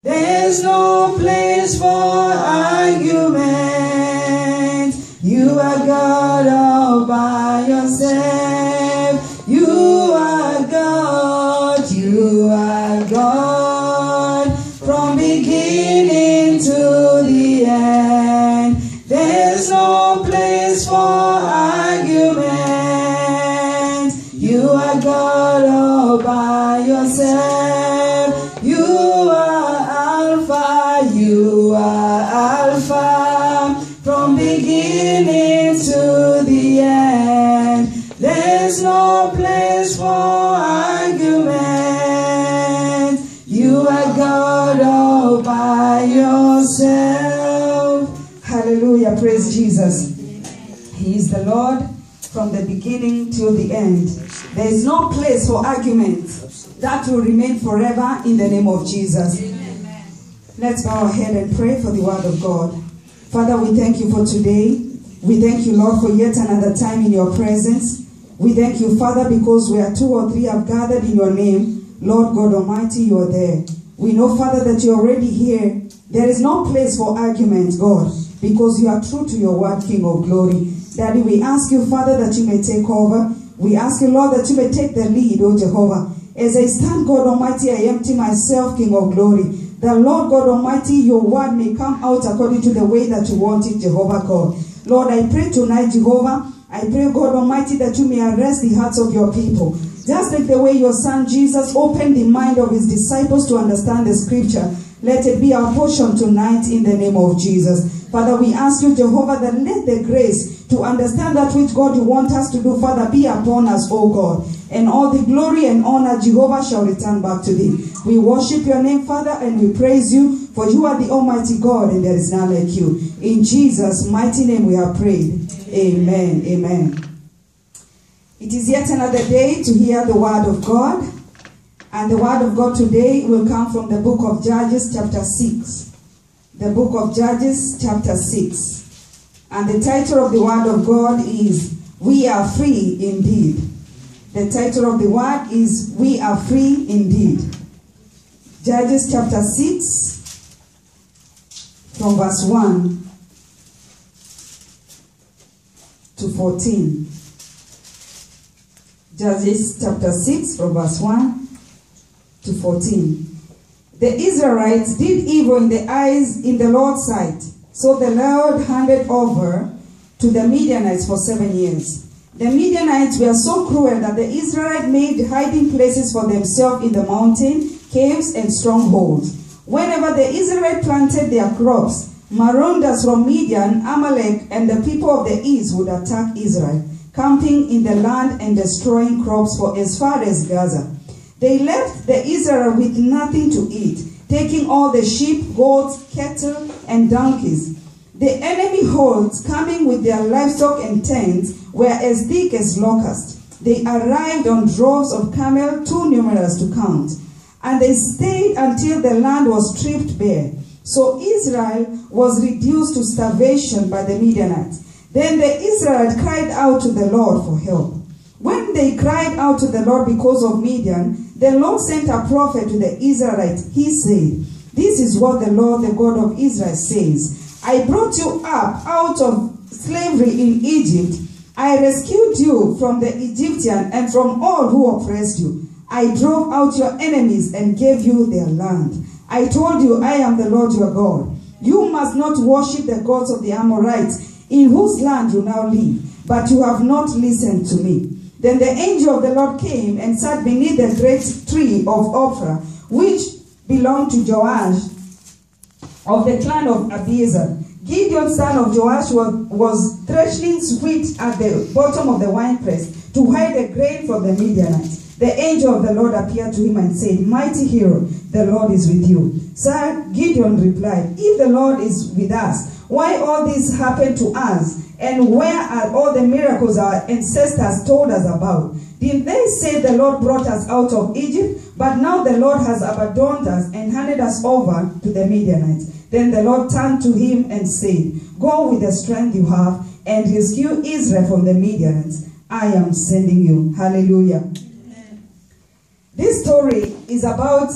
There's no place for argument. You are God all by yourself. You are God. You are God. From beginning to the end. There's no place for argument. You are God all by yourself. You are Alpha, from beginning to the end. There's no place for argument. You are God all by yourself. Hallelujah, praise Jesus. He is the Lord from the beginning till the end. There is no place for argument. That will remain forever in the name of Jesus. Let's bow our head and pray for the word of God. Father, we thank you for today. We thank you, Lord, for yet another time in your presence. We thank you, Father, because where 2 or 3 have gathered in your name, Lord God Almighty, you are there. We know, Father, that you're already here. There is no place for argument, God, because you are true to your word, King of glory. Daddy, we ask you, Father, that you may take over. We ask you, Lord, that you may take the lead, O Jehovah. As I stand, God Almighty, I empty myself, King of glory. The Lord God Almighty, your word may come out according to the way that you want it, Jehovah God. Lord, I pray tonight, Jehovah, I pray, God Almighty, that you may arrest the hearts of your people. Just like the way your son Jesus opened the mind of his disciples to understand the scripture, let it be our portion tonight in the name of Jesus. Father, we ask you, Jehovah, that let the grace to understand that which, God, you want us to do, Father, be upon us, O God. And all the glory and honor, Jehovah, shall return back to thee. We worship your name, Father, and we praise you, for you are the Almighty God, and there is none like you. In Jesus' mighty name we have prayed. Amen. Amen. It is yet another day to hear the word of God. And the word of God today will come from the book of Judges, chapter 6. The book of Judges, chapter 6. And the title of the word of God is, We Are Free Indeed. The title of the word is, We Are Free Indeed. Judges chapter 6, from verse 1 to 14. Judges chapter 6, from verse 1 to 14. The Israelites did evil in the eyes in the Lord's sight. So the Lord handed over to the Midianites for 7 years. The Midianites were so cruel that the Israelites made hiding places for themselves in the mountain, caves, and strongholds. Whenever the Israelites planted their crops, marauders from Midian, Amalek, and the people of the east would attack Israel, camping in the land and destroying crops for as far as Gaza. They left the Israelites with nothing to eat, taking all the sheep, goats, cattle, and donkeys. The enemy hordes, coming with their livestock and tents, were as thick as locusts. They arrived on droves of camel, too numerous to count. And they stayed until the land was stripped bare. So Israel was reduced to starvation by the Midianites. Then the Israelites cried out to the Lord for help. When they cried out to the Lord because of Midian, the Lord sent a prophet to the Israelites. He said, This is what the Lord, the God of Israel, says. I brought you up out of slavery in Egypt. I rescued you from the Egyptian and from all who oppressed you. I drove out your enemies and gave you their land. I told you, I am the Lord your God. You must not worship the gods of the Amorites, in whose land you now live. But you have not listened to me. Then the angel of the Lord came and sat beneath the great tree of Ophrah, which belonged to Joash of the clan of Abiezer. Gideon, son of Joash, was threshing wheat at the bottom of the winepress to hide the grain from the Midianites. The angel of the Lord appeared to him and said, Mighty hero, the Lord is with you. Sir, Gideon replied, If the Lord is with us, why all this happened to us? And where are all the miracles our ancestors told us about? Didn't they say the Lord brought us out of Egypt? But now the Lord has abandoned us and handed us over to the Midianites. Then the Lord turned to him and said, Go with the strength you have and rescue Israel from the Midianites. I am sending you. Hallelujah. Amen. This story is about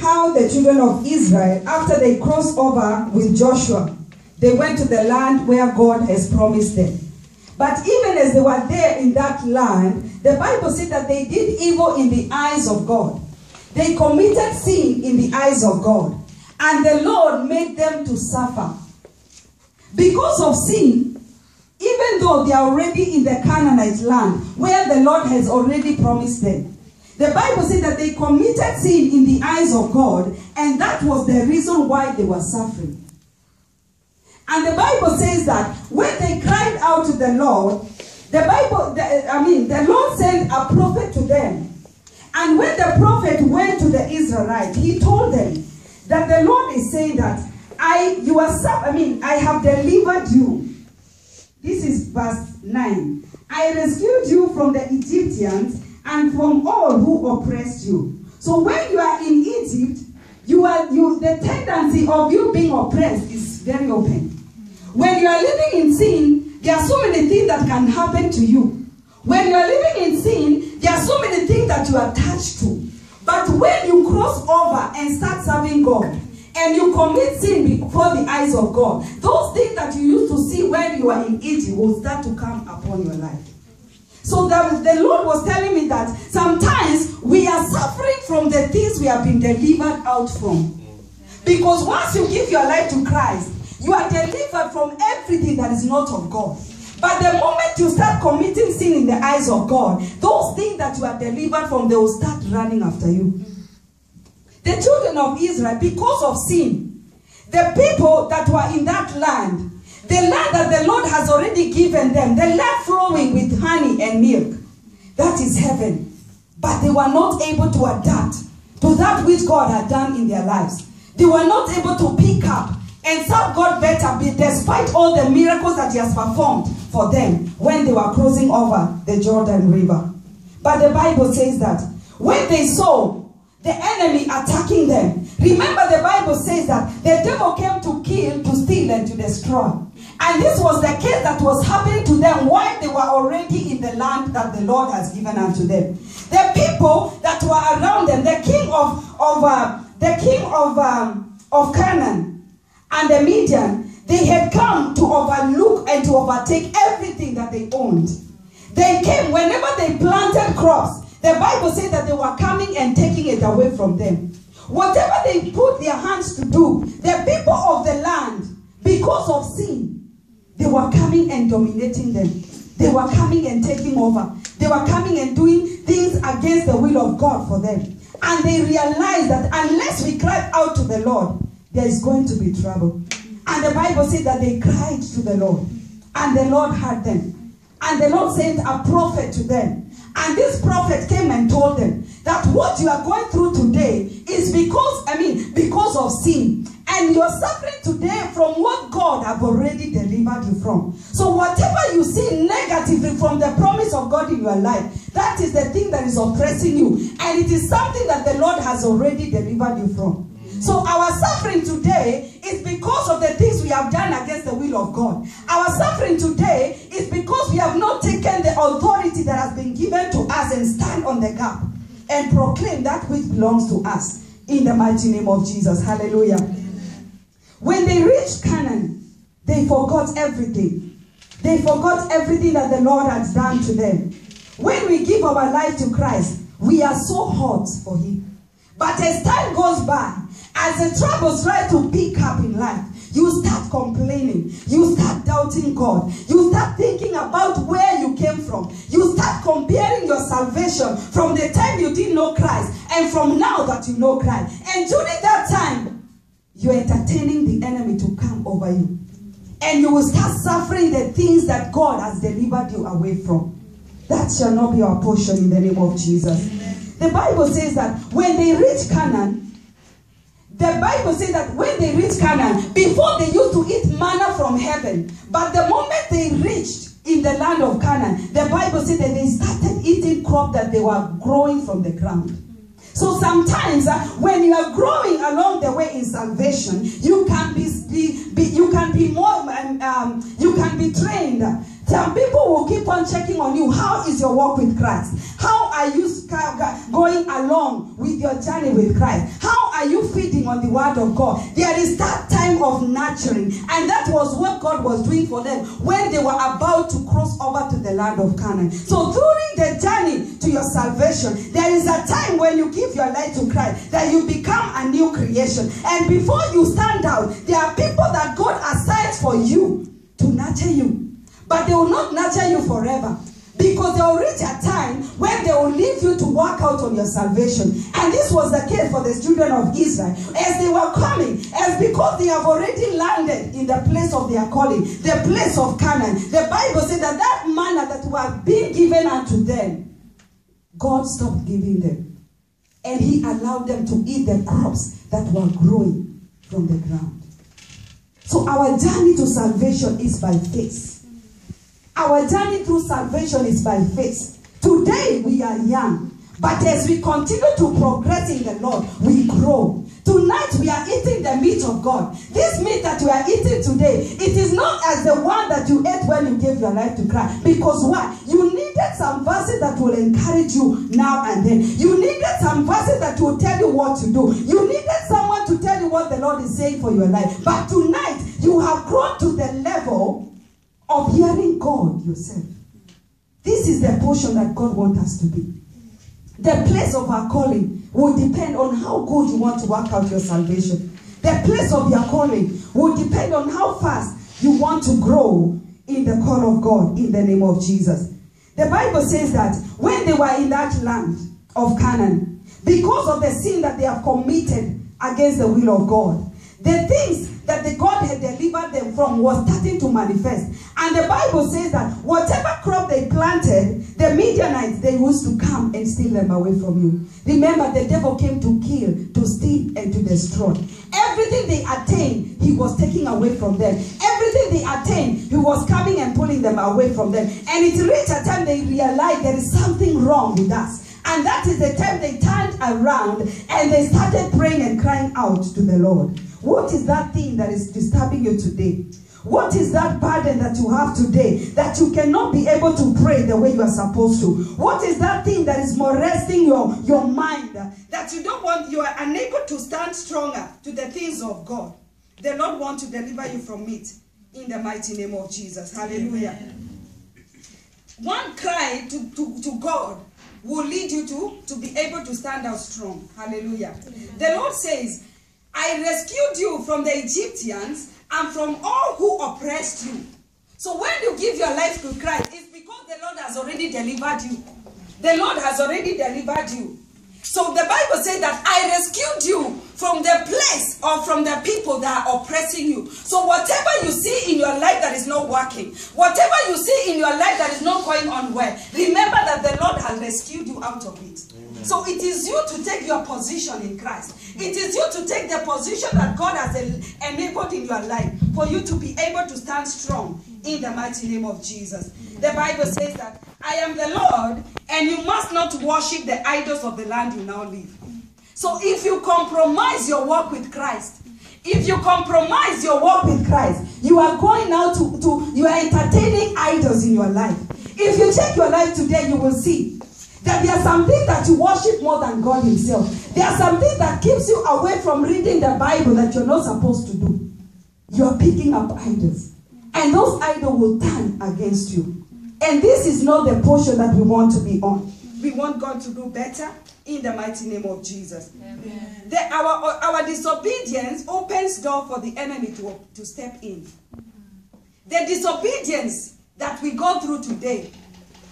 how the children of Israel, after they crossed over with Joshua, they went to the land where God has promised them. But even as they were there in that land, the Bible said that they did evil in the eyes of God. They committed sin in the eyes of God. And the Lord made them to suffer. Because of sin, even though they are already in the Canaanite land, where the Lord has already promised them, the Bible said that they committed sin in the eyes of God, and that was the reason why they were suffering. And the Bible says that when they cried out to the Lord, the Lord sent a prophet to them. And when the prophet went to the Israelites, he told them that the Lord is saying that I have delivered you. This is verse 9. I rescued you from the Egyptians and from all who oppressed you. So when you are in Egypt, the tendency of you being oppressed is very open. When you are living in sin, there are so many things that can happen to you. When you are living in sin, there are so many things that you are attached to. But when you cross over and start serving God, and you commit sin before the eyes of God, those things that you used to see when you were in Egypt will start to come upon your life. So the Lord was telling me that sometimes we are suffering from the things we have been delivered out from. Because once you give your life to Christ, you are delivered from everything that is not of God. But the moment you start committing sin in the eyes of God, those things that you are delivered from, they will start running after you. The children of Israel, because of sin, the people that were in that land, the land that the Lord has already given them, the land flowing with honey and milk, that is heaven. But they were not able to adapt to that which God had done in their lives. They were not able to pick up and serve God better despite all the miracles that he has performed for them when they were crossing over the Jordan River. But the Bible says that when they saw the enemy attacking them, remember the Bible says that the devil came to kill, to steal, and to destroy. And this was the case that was happening to them while they were already in the land that the Lord has given unto them. The people that were around them, the king of Canaan and the Midian, they had come to overlook and to overtake everything that they owned. They came whenever they planted crops. The Bible says that they were coming and taking it away from them. Whatever they put their hands to do, the people of the land, because of sin, they were coming and dominating them. They were coming and taking over. They were coming and doing things against the will of God for them. And they realized that unless we cry out to the Lord, there is going to be trouble. And the Bible says that they cried to the Lord. And the Lord heard them. And the Lord sent a prophet to them. And this prophet came and told them that what you are going through today is because of sin. And you are suffering today from what God have already delivered you from. So whatever you see negatively from the promise of God in your life, that is the thing that is oppressing you. And it is something that the Lord has already delivered you from. So our suffering today is because of the things we have done against the will of God. Our suffering today is because we have not taken the authority that has been given to us and stand on the gap and proclaim that which belongs to us in the mighty name of Jesus. Hallelujah. When they reached Canaan, they forgot everything. They forgot everything that the Lord has done to them. When we give our life to Christ, we are so hot for him. But as time goes by, as the troubles try to pick up in life, you start complaining. You start doubting God. You start thinking about where you came from. You start comparing your salvation from the time you didn't know Christ and from now that you know Christ. And during that time, you're entertaining the enemy to come over you. And you will start suffering the things that God has delivered you away from. That shall not be our portion in the name of Jesus. The Bible says that when they reached Canaan, before they used to eat manna from heaven, but the moment they reached in the land of Canaan, the Bible says that they started eating crop that they were growing from the ground. So sometimes when you are growing along the way in salvation, you can be trained. Some people will keep on checking on you. How is your walk with Christ? How are you going along with your journey with Christ? How are you feeding on the word of God? There is that time of nurturing. And that was what God was doing for them when they were about to cross over to the land of Canaan. So during the journey to your salvation, there is a time when you give your life to Christ that you become a new creation. And before you stand out, there are people that God assigns for you to nurture you. But they will not nurture you forever. Because there will reach a time when they will leave you to work out on your salvation. And this was the case for the children of Israel. As they were coming, as because they have already landed in the place of their calling, the place of Canaan, the Bible said that that manna that was being given unto them, God stopped giving them. And he allowed them to eat the crops that were growing from the ground. So our journey to salvation is by faith. Our journey through salvation is by faith. Today we are young, but as we continue to progress in the Lord, we grow. Tonight we are eating the meat of God. This meat that we are eating today, it is not as the one that you ate when you gave your life to Christ. Because why? You needed some verses that will encourage you now and then. You needed some verses that will tell you what to do. You needed someone to tell you what the Lord is saying for your life. But tonight, you have grown to the level of hearing God yourself. This is the portion that God wants us to be. The place of our calling will depend on how good you want to work out your salvation. The place of your calling will depend on how fast you want to grow in the call of God in the name of Jesus. The Bible says that when they were in that land of Canaan, because of the sin that they have committed against the will of God, the things that the God had delivered them from was starting to manifest. And the Bible says that whatever crop they planted, the Midianites, they used to come and steal them away from you. Remember, the devil came to kill, to steal, and to destroy. Everything they attained, he was taking away from them. Everything they attained, he was coming and pulling them away from them. And it reached a time they realized there is something wrong with us. And that is the time they turned around and they started praying and crying out to the Lord. What is that thing that is disturbing you today? What is that burden that you have today that you cannot be able to pray the way you are supposed to? What is that thing that is molesting your mind that you don't want, you are unable to stand stronger to the things of God? The Lord wants to deliver you from it in the mighty name of Jesus. Hallelujah. Amen. One cry to God will lead you to be able to stand out strong. Hallelujah. Amen. The Lord says, I rescued you from the Egyptians and from all who oppressed you. So when you give your life to Christ, it's because the Lord has already delivered you. The Lord has already delivered you. So the Bible says that I rescued you from the place or from the people that are oppressing you. So whatever you see in your life that is not working, whatever you see in your life that is not going on well, remember that the Lord has rescued you out of it. Amen. So it is you to take your position in Christ. It is you to take the position that God has enabled in your life for you to be able to stand strong in the mighty name of Jesus. The Bible says that I am the Lord and you must not worship the idols of the land you now live. So if you compromise your walk with Christ, if you compromise your walk with Christ, you are going now you are entertaining idols in your life. If you check your life today, you will see that there are some things that you worship more than God himself. There are some things that keeps you away from reading the Bible that you're not supposed to do. You are picking up idols. And those idols will turn against you. And this is not the portion that we want to be on. We want God to do better in the mighty name of Jesus. Amen. Our disobedience opens door for the enemy to step in. The disobedience that we go through today,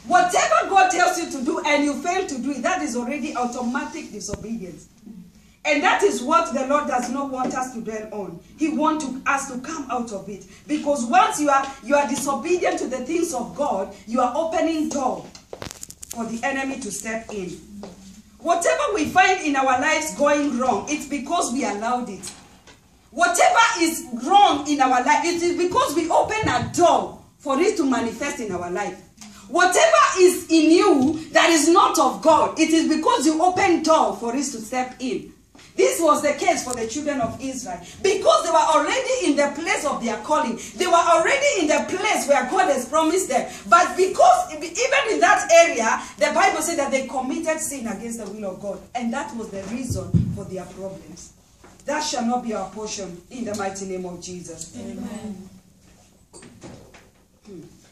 whatever God tells you to do and you fail to do it, that is already automatic disobedience. And that is what the Lord does not want us to dwell on. He wants us to come out of it. Because once you are disobedient to the things of God, you are opening door for the enemy to step in. Whatever we find in our lives going wrong, it's because we allowed it. Whatever is wrong in our life, it is because we open a door for it to manifest in our life. Whatever is in you that is not of God, it is because you open door for it to step in. This was the case for the children of Israel. Because they were already in the place of their calling. They were already in the place where God has promised them. But because even in that area, the Bible said that they committed sin against the will of God. And that was the reason for their problems. That shall not be our portion in the mighty name of Jesus. Amen.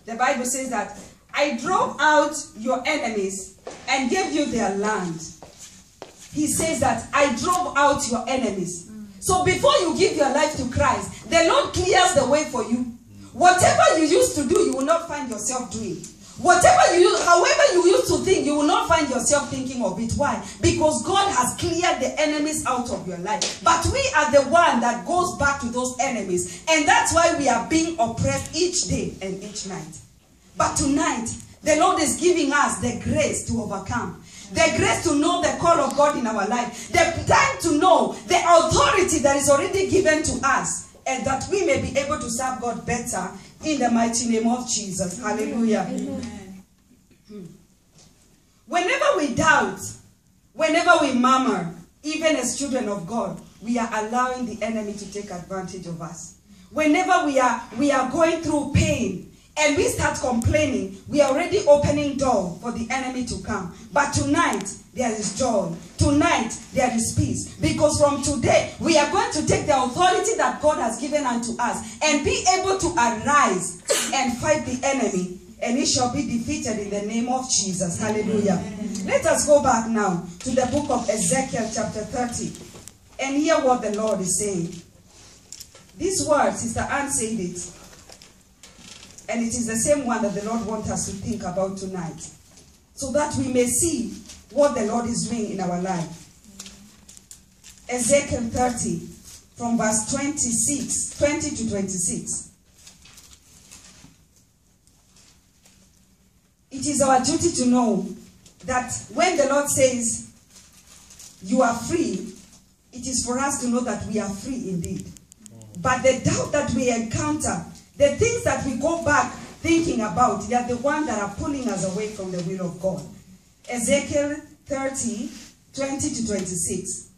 The Bible says that I drove out your enemies and gave you their land. He says that I drove out your enemies. So before you give your life to Christ, the Lord clears the way for you. Whatever you used to do, you will not find yourself doing. However you used to think, you will not find yourself thinking of it. Why? Because God has cleared the enemies out of your life. But we are the one that goes back to those enemies. And that's why we are being oppressed each day and each night. But tonight, the Lord is giving us the grace to overcome. The grace to know the call of God in our life. The time to know the authority that is already given to us. And that we may be able to serve God better in the mighty name of Jesus. Hallelujah. Amen. Whenever we doubt, whenever we murmur, even as children of God, we are allowing the enemy to take advantage of us. Whenever we are going through pain, and we start complaining, we are already opening door for the enemy to come. But tonight, there is joy. Tonight, there is peace. Because from today, we are going to take the authority that God has given unto us and be able to arise and fight the enemy. And he shall be defeated in the name of Jesus. Hallelujah. Amen. Let us go back now to the book of Ezekiel chapter 30 and hear what the Lord is saying. These words, Sister Anne said it. And it is the same one that the Lord wants us to think about tonight. So that we may see what the Lord is doing in our life. Ezekiel 30 from verse 20 to 26. It is our duty to know that when the Lord says you are free, it is for us to know that we are free indeed. But the doubt that we encounter, the things that we go back thinking about, they are the ones that are pulling us away from the will of God. Ezekiel 30, 20 to 26.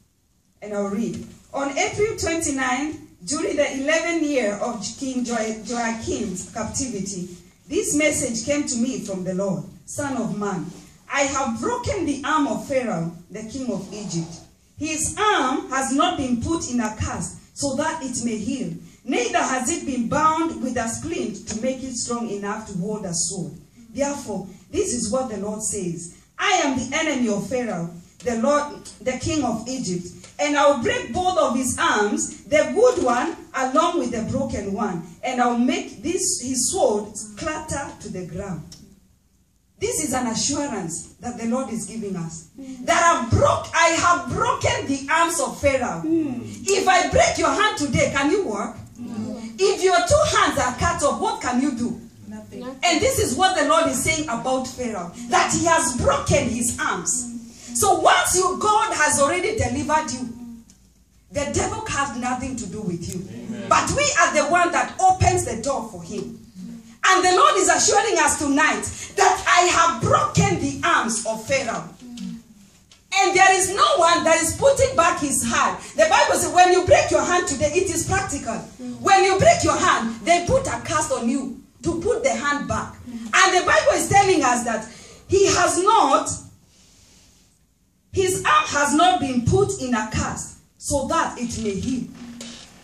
And I'll read. On April 29, during the 11th year of King Joachim's captivity, this message came to me from the Lord. Son of man, I have broken the arm of Pharaoh, the king of Egypt. His arm has not been put in a cast so that it may heal. Neither has it been bound with a splint to make it strong enough to hold a sword. Therefore, this is what the Lord says. I am the enemy of Pharaoh, the king of Egypt, and I will break both of his arms, the good one along with the broken one, and I will make his sword clatter to the ground. This is an assurance that the Lord is giving us. That I have broken the arms of Pharaoh. If I break your hand today, can you walk? No. If your two hands are cut off, what can you do? Nothing. And this is what the Lord is saying about Pharaoh. That he has broken his arms. So once God has already delivered you, the devil has nothing to do with you. Amen. But we are the one that opens the door for him. And the Lord is assuring us tonight that I have broken the arms of Pharaoh. And there is no one that is putting back his hand. The Bible says when you break your hand today, it is practical. When you break your hand, they put a cast on you to put the hand back. And the Bible is telling us that his arm has not been put in a cast so that it may heal.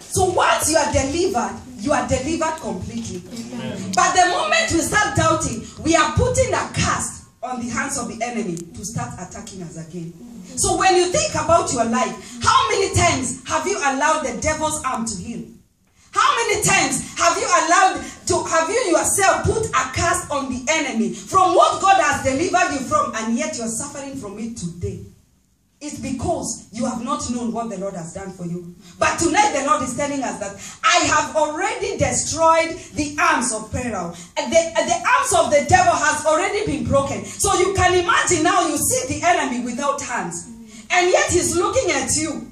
So once you are delivered completely. Amen. But the moment we start doubting, we are putting a cast on the hands of the enemy to start attacking us again. So when you think about your life, how many times have you allowed the devil's arm to heal? How many times have you yourself put a cast on the enemy from what God has delivered you from, and yet you're suffering from it today? It's because you have not known what the Lord has done for you. But tonight the Lord is telling us that I have already destroyed the arms of Pharaoh. The arms of the devil has already been broken. So you can imagine now you see the enemy without hands. And yet he's looking at you,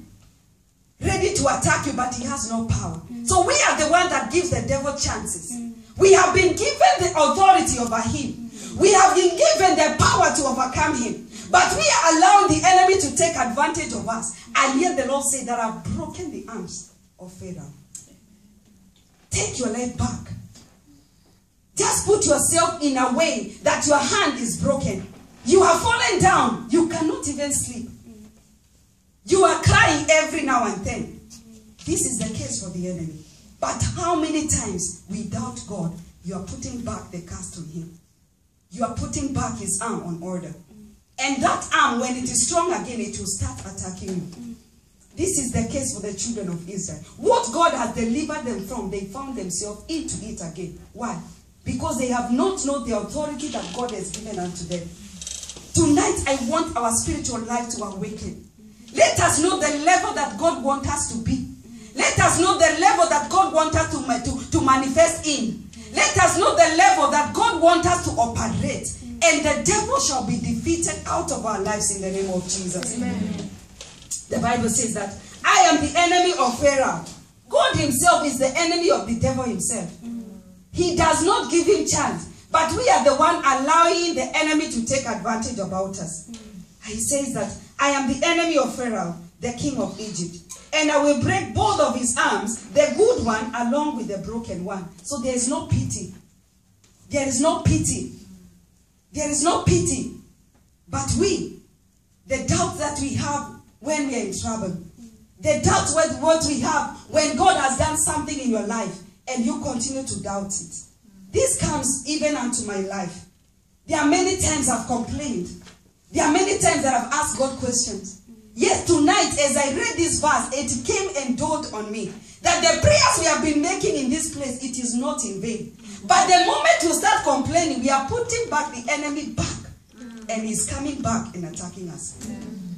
ready to attack you, but he has no power. So we are the one that gives the devil chances. We have been given the authority over him. We have been given the power to overcome him. But we are allowing the enemy to take advantage of us. And yet the Lord said that I've broken the arms of Pharaoh. Take your life back. Just put yourself in a way that your hand is broken. You are fallen down. You cannot even sleep. You are crying every now and then. This is the case for the enemy. But how many times we doubt God, you are putting back the cast on him. You are putting back his arm on order. And that arm, when it is strong again, it will start attacking you. This is the case for the children of Israel. What God has delivered them from, they found themselves into it again. Why? Because they have not known the authority that God has given unto them. Tonight, I want our spiritual life to awaken. Let us know the level that God wants us to be. Let us know the level that God wants us to manifest in. Let us know the level that God wants us to operate. And the devil shall be defeated out of our lives in the name of Jesus. Amen. The Bible says that I am the enemy of Pharaoh. God himself is the enemy of the devil himself. He does not give him chance. But we are the one allowing the enemy to take advantage about us. He says that I am the enemy of Pharaoh, the king of Egypt. And I will break both of his arms, the good one along with the broken one. So there is no pity. There is no pity. There is no pity. But we, the doubt that we have when we are in trouble, the doubt what we have when God has done something in your life and you continue to doubt it. This comes even unto my life. There are many times I've complained. There are many times that I've asked God questions. Yes, tonight as I read this verse, it came and dawned on me that the prayers we have been making in this place, it is not in vain. But the moment we start complaining, we are putting back the enemy back. And he's coming back and attacking us.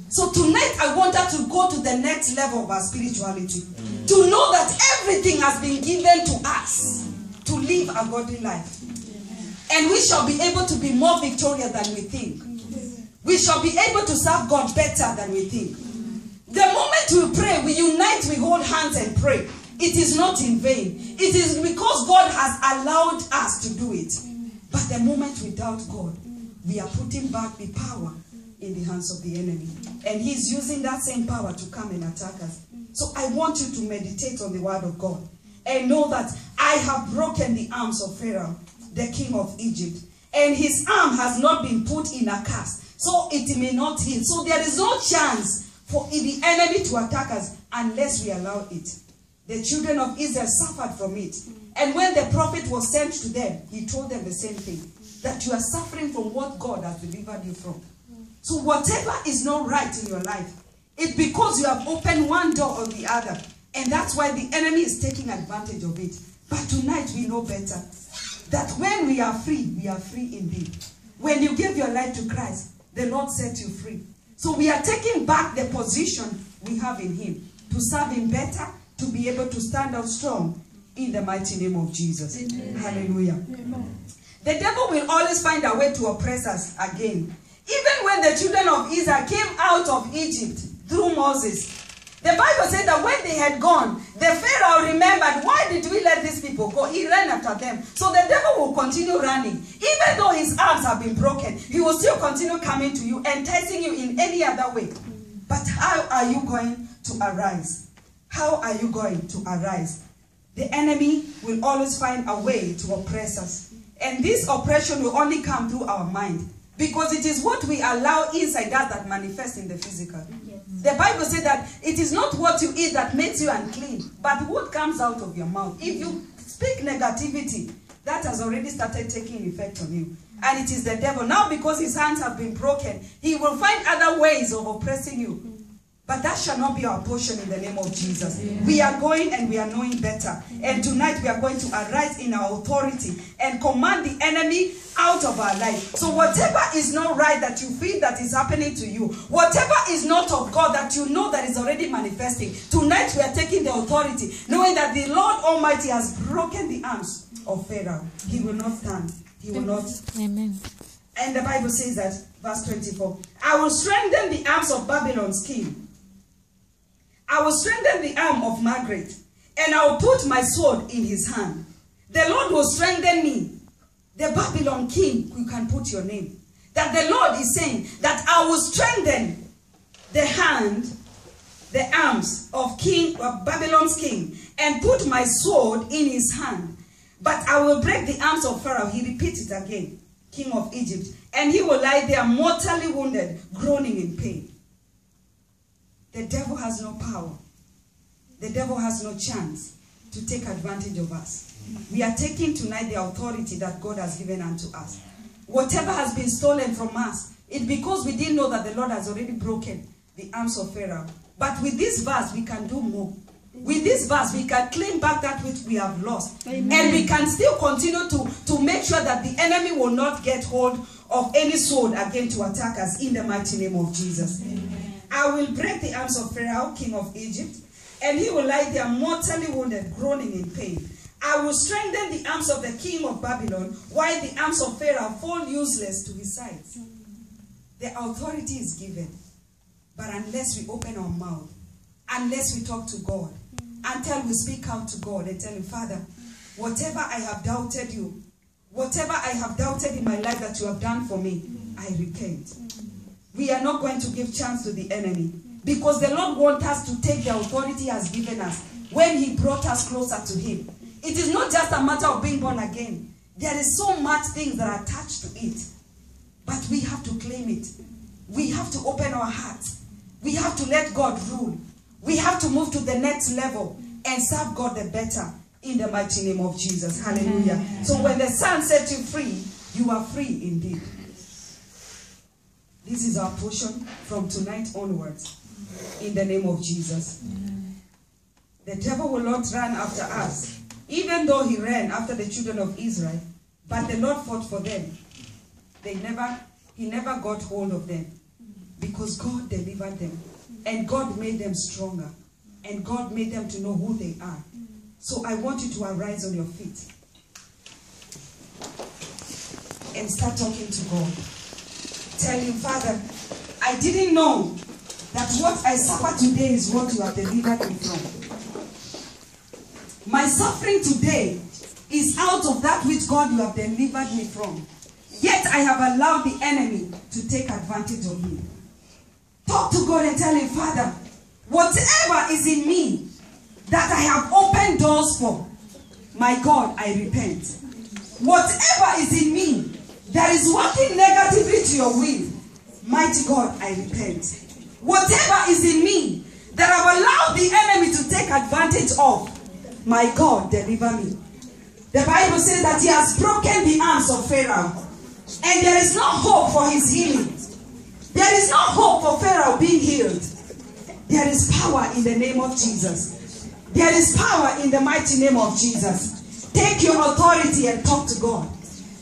So tonight I want us to go to the next level of our spirituality. To know that everything has been given to us to live a godly life. And we shall be able to be more victorious than we think. We shall be able to serve God better than we think. The moment we pray, we unite, we hold hands and pray. It is not in vain. It is because God has allowed us to do it. But the moment we doubt God, we are putting back the power in the hands of the enemy. And he's using that same power to come and attack us. So I want you to meditate on the word of God. And know that I have broken the arms of Pharaoh, the king of Egypt. And his arm has not been put in a cast. So it may not heal. So there is no chance for the enemy to attack us unless we allow it. The children of Israel suffered from it. And when the prophet was sent to them, he told them the same thing. That you are suffering from what God has delivered you from. So whatever is not right in your life, it's because you have opened one door or the other. And that's why the enemy is taking advantage of it. But tonight we know better. That when we are free indeed. When you give your life to Christ, the Lord set you free. So we are taking back the position we have in him. To serve him better, to be able to stand out strong in the mighty name of Jesus. Amen. Hallelujah. Amen. The devil will always find a way to oppress us again. Even when the children of Israel came out of Egypt through Moses, the Bible said that when they had gone, the Pharaoh remembered, why did we let these people go? He ran after them. So the devil will continue running. Even though his arms have been broken, he will still continue coming to you, enticing you in any other way. But how are you going to arise? How are you going to arise? The enemy will always find a way to oppress us. And this oppression will only come through our mind. Because it is what we allow inside us that manifests in the physical. Yes. The Bible says that it is not what you eat that makes you unclean, but what comes out of your mouth. If you speak negativity, that has already started taking effect on you. And it is the devil. Now because his hands have been broken, he will find other ways of oppressing you. But that shall not be our portion in the name of Jesus. Yeah. We are going and we are knowing better. And tonight we are going to arise in our authority and command the enemy out of our life. So whatever is not right that you feel that is happening to you, whatever is not of God that you know that is already manifesting, tonight we are taking the authority, knowing that the Lord Almighty has broken the arms of Pharaoh. He will not stand. He will not. Amen. And the Bible says that, verse 24, I will strengthen the arms of Babylon's king. I will strengthen the arm of Margaret, and I will put my sword in his hand. The Lord will strengthen me. The Babylon king, you can put your name. That the Lord is saying that I will strengthen the arms of Babylon's king, and put my sword in his hand. But I will break the arms of Pharaoh. He repeats it again, king of Egypt. And he will lie there mortally wounded, groaning in pain. The devil has no power. The devil has no chance to take advantage of us. We are taking tonight the authority that God has given unto us. Whatever has been stolen from us, it's because we didn't know that the Lord has already broken the arms of Pharaoh. But with this verse, we can do more. With this verse, we can claim back that which we have lost. Amen. And we can still continue to make sure that the enemy will not get hold of any sword again to attack us, in the mighty name of Jesus. Amen. I will break the arms of Pharaoh, king of Egypt, and he will lie there mortally wounded, groaning in pain. I will strengthen the arms of the king of Babylon, while the arms of Pharaoh fall useless to his sides. The authority is given. But unless we open our mouth, unless we talk to God, until we speak out to God and tell him, Father, whatever I have doubted you, whatever I have doubted in my life that you have done for me, I repent. We are not going to give chance to the enemy, because the Lord wants us to take the authority he has given us when he brought us closer to him. It is not just a matter of being born again. There is so much things that are attached to it. But we have to claim it. We have to open our hearts. We have to let God rule. We have to move to the next level and serve God the better, in the mighty name of Jesus. Hallelujah. Amen. So when the Son set you free, you are free indeed. This is our portion from tonight onwards, in the name of Jesus. The devil will not run after us, even though he ran after the children of Israel, but the Lord fought for them. He never got hold of them, because God delivered them, and God made them stronger, and God made them to know who they are. So I want you to arise on your feet and start talking to God. Tell him, Father, I didn't know that what I suffer today is what you have delivered me from. My suffering today is out of that which, God, you have delivered me from. Yet I have allowed the enemy to take advantage of me. Talk to God and tell him, Father, whatever is in me that I have opened doors for, my God, I repent. Whatever is in me that is working negatively to your will, mighty God, I repent. Whatever is in me that I've allowed the enemy to take advantage of, my God, deliver me. The Bible says that he has broken the arms of Pharaoh, and there is no hope for his healing. There is no hope for Pharaoh being healed. There is power in the name of Jesus. There is power in the mighty name of Jesus. Take your authority and talk to God.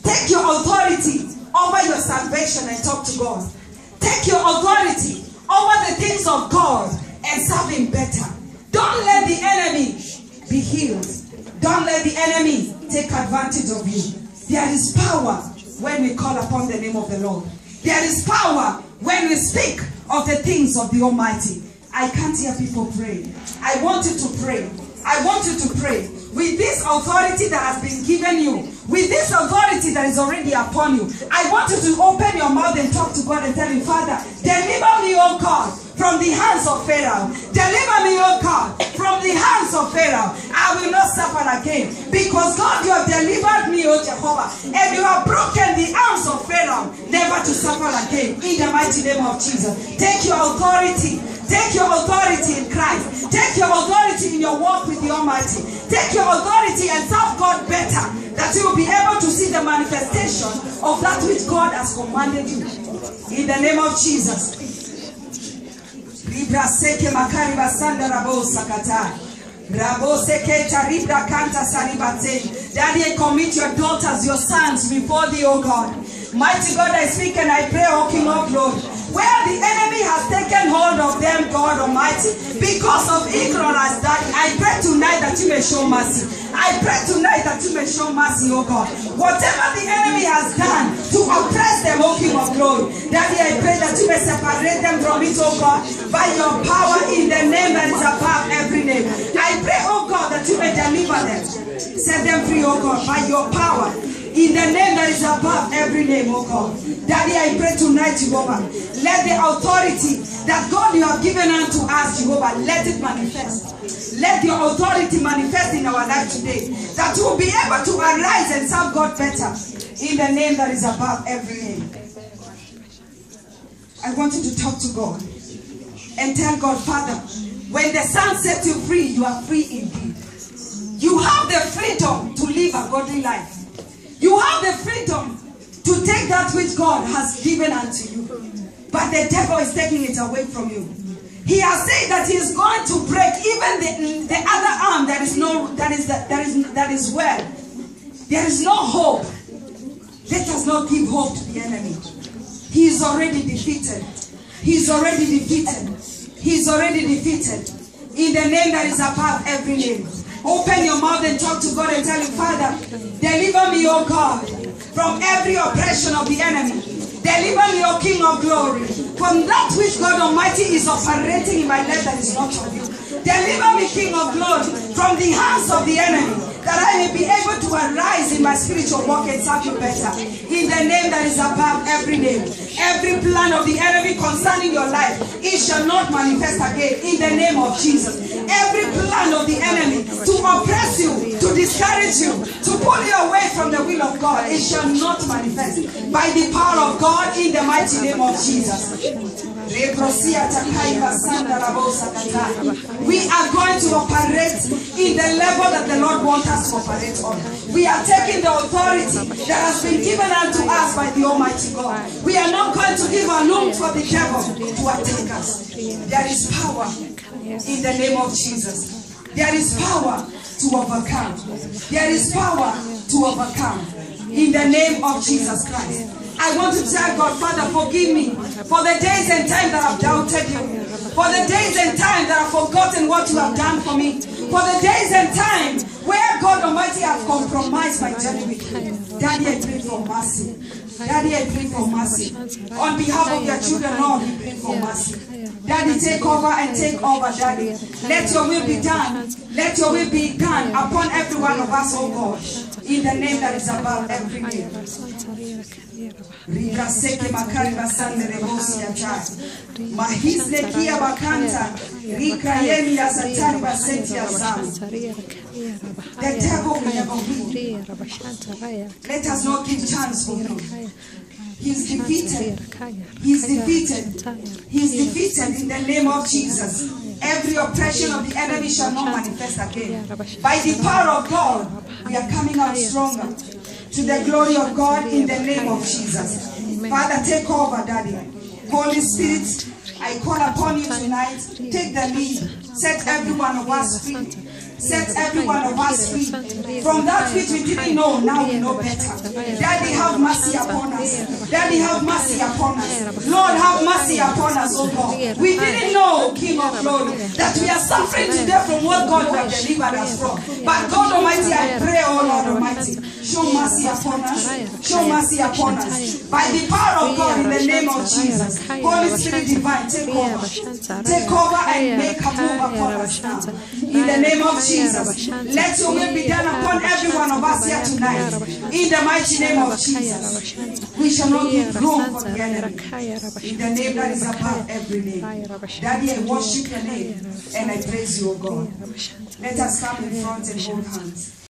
Take your authority over your salvation and talk to God. Take your authority over the things of God and serve him better. Don't let the enemy be healed. Don't let the enemy take advantage of you. There is power when we call upon the name of the Lord. There is power when we speak of the things of the Almighty. I can't hear people pray. I want you to pray. I want you to pray. With this authority that has been given you, with this authority that is already upon you, I want you to open your mouth and talk to God and tell him, Father, deliver me, O God, from the hands of Pharaoh. Deliver me, O God, from the hands of Pharaoh. I will not suffer again. Because God, you have delivered me, O Jehovah, and you have broken the arms of Pharaoh, never to suffer again. In the mighty name of Jesus. Take your authority. Take your authority in Christ. Take your authority in your walk with the Almighty. Take your authority and serve God better, that you will be able to see the manifestation of that which God has commanded you. In the name of Jesus. Daddy, I commit your daughters, your sons before thee, O God. Mighty God, I speak and I pray, O King of Glory, where the enemy has taken hold of them, God Almighty, because of ignorance, Daddy, I pray tonight that you may show mercy. I pray tonight that you may show mercy, O God. Whatever the enemy has done to oppress them, O King of Glory, Daddy, I pray that you may separate them from it, O God, by your power in the name that is above every name. I pray, O God, that you may deliver them. Set them free, O God, by your power In the name that is above every name, oh God. Daddy, I pray tonight, Jehovah, let the authority that God you have given unto us, Jehovah, let it manifest. Let your authority manifest in our life today, that we will be able to arise and serve God better. In the name that is above every name. I want you to talk to God and tell God, Father, when the Son sets you free, you are free indeed. You have the freedom to live a godly life. You have the freedom to take that which God has given unto you. But the devil is taking it away from you. He has said that he is going to break even the other arm that is well. There is no hope. Let us not give hope to the enemy. He is already defeated. He is already defeated. He is already defeated. In the name that is above every name. Open your mouth and talk to God and tell him, Father, deliver me, O God, from every oppression of the enemy. Deliver me, O King of glory, from that which God Almighty is operating in my life that is not of you. Deliver me, King of glory, from the hands of the enemy, that I may be able to arise in my spiritual walk and serve you better. In the name that is above every name. Every plan of the enemy concerning your life, it shall not manifest again. In the name of Jesus. Every plan of the enemy to oppress you, to discourage you, to pull you away from the will of God, it shall not manifest. By the power of God, in the mighty name of Jesus. We are going to operate in the level that the Lord wants us to operate on. We are taking the authority that has been given unto us by the Almighty God. We are not going to give a room for the devil to attack us. There is power in the name of Jesus. There is power to overcome. There is power to overcome. In the name of Jesus Christ. I want to tell God, Father, forgive me for the days and time that I've doubted you. For the days and time that I've forgotten what you have done for me. For the days and time where God Almighty have compromised my journey with you. Daddy, I pray for mercy. Daddy, I pray for mercy. On behalf of your children, Lord, we pray for mercy. Daddy, take over and take over, Daddy. Let your will be done. Let your will be done upon every one of us, oh God. In the name that is above every name. Rigraseke makari basande rebosi atai. Mahisne kia bakanta. Rikayeni ya satani basenti ya zamu. The devil will never win. Let us not give chance for him. He's defeated. He's defeated. He's defeated in the name of Jesus. Every oppression of the enemy shall not manifest again. By the power of God, we are coming out stronger. To the glory of God in the name of Jesus. Father, take over, Daddy. Holy Spirit, I call upon you tonight. Take the lead. Set every one of us free. Set every one of us free. From that which we didn't know, now we know better. Daddy, have mercy upon us. Daddy, have mercy upon us. Lord, have mercy upon us, oh God. We didn't know, King of glory, that we are suffering today from what God will deliver us from. But God Almighty, I pray, oh Lord Almighty, show mercy upon us. Show mercy upon us. By the power of God, in the name of Jesus. Holy Spirit divine, take over. Take over and make a move upon us now. In the name of Jesus. Let your will be done upon every one of us here tonight. In the mighty name of Jesus. We shall not give room for the enemy. In the name that is above every name. Daddy, I worship your name and I praise you, O God. Let us come in front and hold hands.